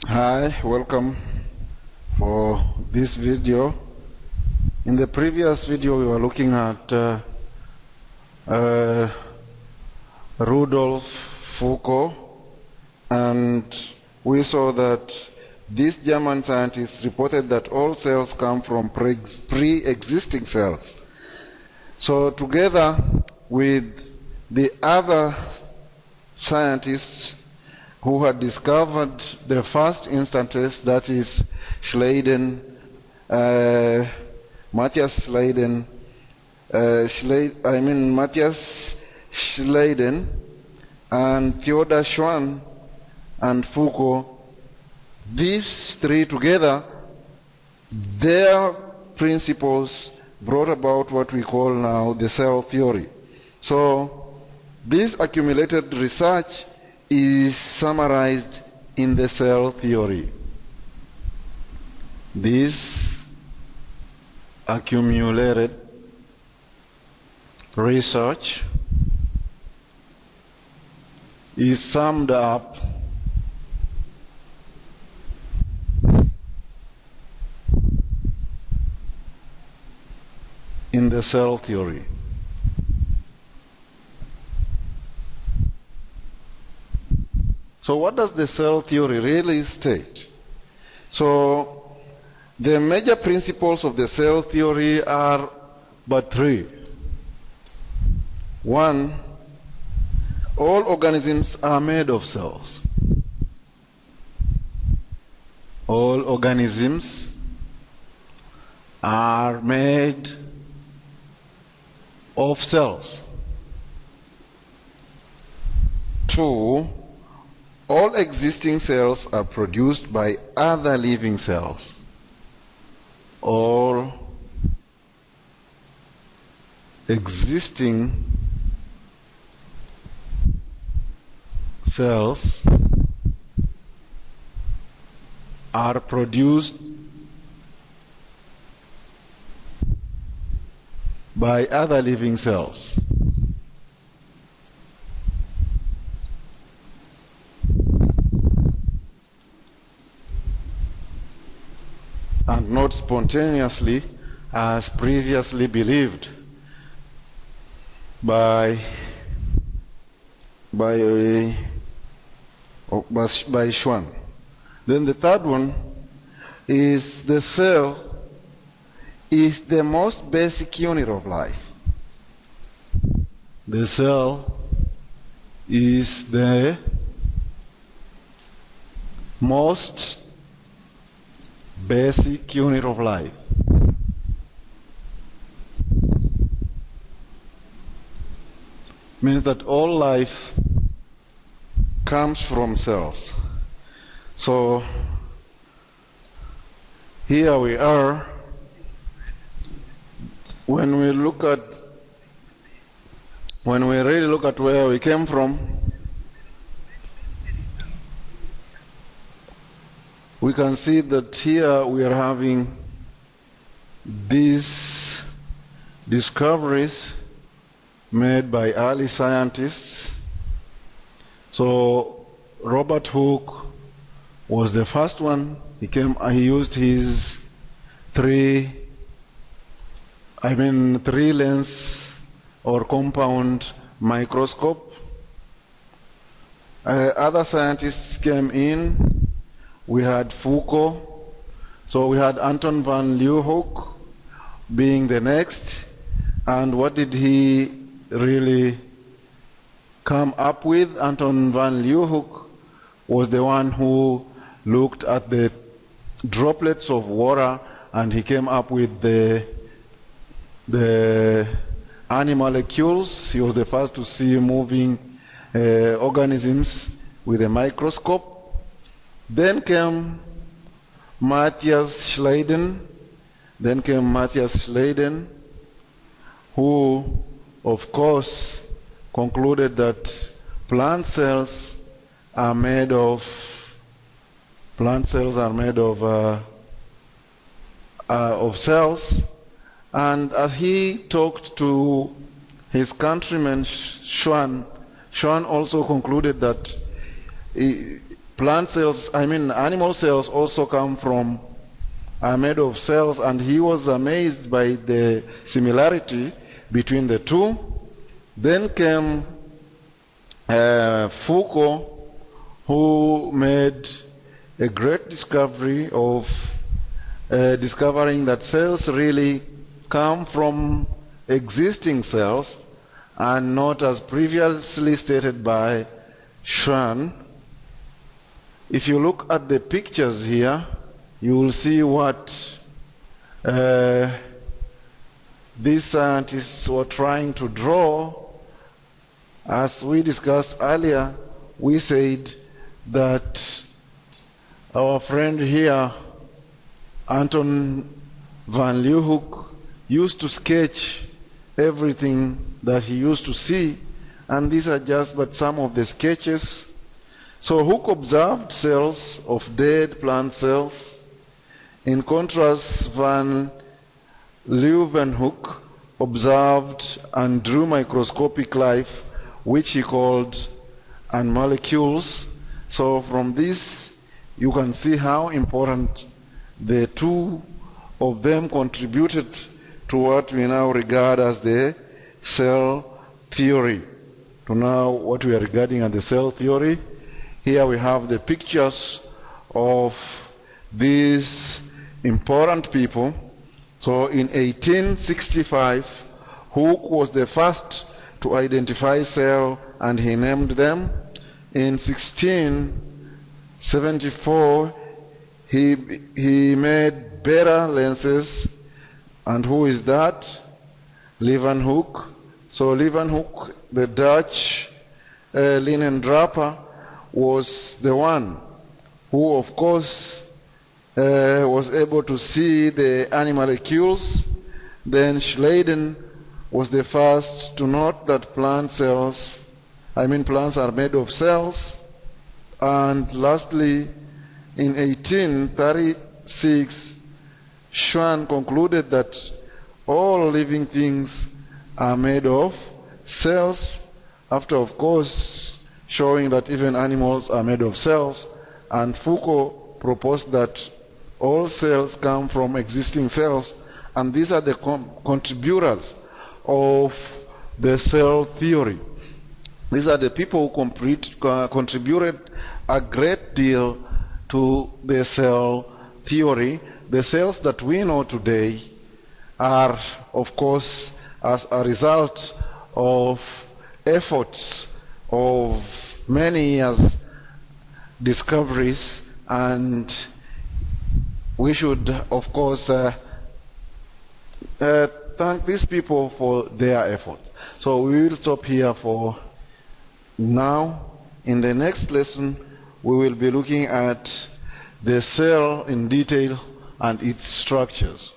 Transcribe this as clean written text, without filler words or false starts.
Hi, welcome for this video. In the previous video we were looking at Rudolf Foucault, and we saw that this German scientist reported that all cells come from pre-existing cells. So together with the other scientists who had discovered the first instances, that is Matthias Schleiden and Theodor Schwann and Foucault, these three together, their principles brought about what we call now the cell theory. So this accumulated research is summarized in the cell theory. This accumulated research is summed up in the cell theory. So what does the cell theory really state? So the major principles of the cell theory are but three. One, all organisms are made of cells. All organisms are made of cells. Two, all existing cells are produced by other living cells. All existing cells are produced by other living cells. And not spontaneously as previously believed by Schwann. Then the third one is the cell is the most basic unit of life. The cell is the most basic unit of life. Means that all life comes from cells. So here we are. When we really look at where we came from, we can see that here we are having these discoveries made by early scientists. So Robert Hooke was the first one. He used his three lens or compound microscope. Other scientists came in. We had Foucault. So we had Anton van Leeuwenhoek being the next. And what did he really come up with? Anton van Leeuwenhoek was the one who looked at the droplets of water, and he came up with the animalcules. He was the first to see moving organisms with a microscope. Then came Matthias Schleiden. Who, of course, concluded that plant cells are made of cells. And as he talked to his countryman Schwann also concluded that plant cells, animal cells also are made of cells, and he was amazed by the similarity between the two. Then came Foucault, who made a great discovery of discovering that cells really come from existing cells and not as previously stated by Schwann. If you look at the pictures here, you will see what these scientists were trying to draw. As we discussed earlier, we said that our friend here, Anton van Leeuwenhoek, used to sketch everything that he used to see, and these are just but some of the sketches. So Hooke observed cells of dead plant cells. In contrast, van Leeuwenhoek observed and drew microscopic life, which he called and molecules. So from this you can see how important the two of them contributed to what we now regard as the cell theory. To now what we are regarding as the cell theory. Here we have the pictures of these important people. So in 1865, Hooke was the first to identify cell, and he named them. In 1674, he made Bera lenses. And who is that? Leeuwenhoek. So Leeuwenhoek, the Dutch linen draper, was the one who, of course, was able to see the animalcules. Then Schleiden was the first to note that plants are made of cells. And lastly, in 1836, Schwann concluded that all living things are made of cells, after, of course, showing that even animals are made of cells. And Foucault proposed that all cells come from existing cells, and these are the contributors of the cell theory. These are the people who contributed a great deal to the cell theory. The cells that we know today are, of course, as a result of efforts of many years' discoveries, and we should, of course, thank these people for their effort. So we will stop here for now. In the next lesson, we will be looking at the cell in detail and its structures.